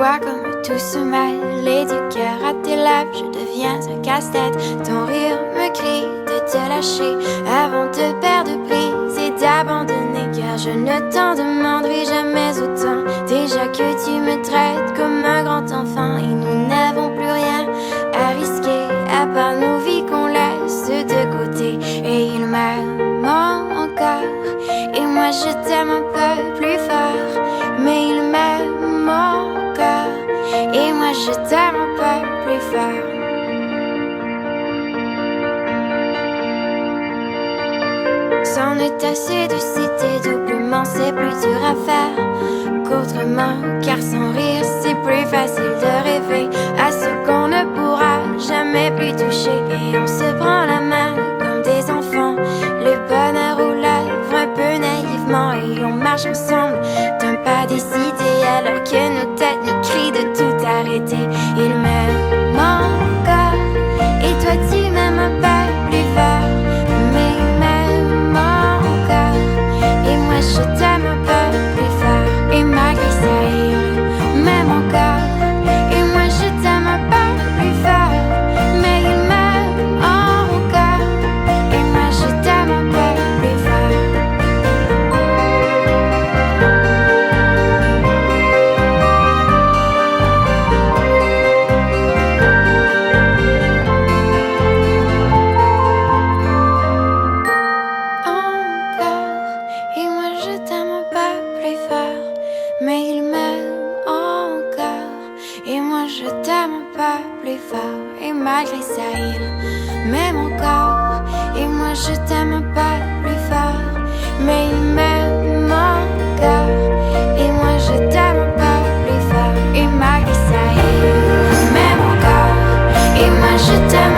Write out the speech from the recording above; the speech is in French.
vois comme tout se mêle et du cœur à tes lèvres, je deviens un casse-tête. Ton rire me crie de te lâcher avant de perdre prise et d'abandonner, car je ne t'en demanderai jamais autant. Déjà que tu me traites comme un grand enfant et nous n'avons plus rien à risquer à part nos vies qu'on laisse de côté. Et il m'aime encore et moi je t'aime un peu plus fort, mais il m'aime encore et moi je t'aime un peu plus fort. C'en est assez de citer doublement, c'est plus dur à faire qu'autrement, car sans rire c'est plus facile de rêver à ce qu'on ne pourra jamais plus toucher. Et on se prend la main comme des enfants, le bonheur aux lèvres un peu naïvement, et on marche ensemble d'un pas décidé alors que nos têtes nous crient de tout arrêter. Il m'aime encore et toi tu m'aimes un peu plus fort, mais il m'aime encore et moi je t'aime un peu plus fort. Et malgré ça il m'aime encore et moi je t'aime un peu plus fort, mais il m'aime encore et moi je t'aime un peu plus fort. Et moi je t'aime un peu plus fort, mais il m'aime encore et moi je t'aime un peu plus fort. Et malgré ça il m'aime encore et moi je t'aime un peu plus fort, mais il m'aime encore et moi je t'aime un peu plus fort. Et malgré ça il m'aime encore et moi je t'aime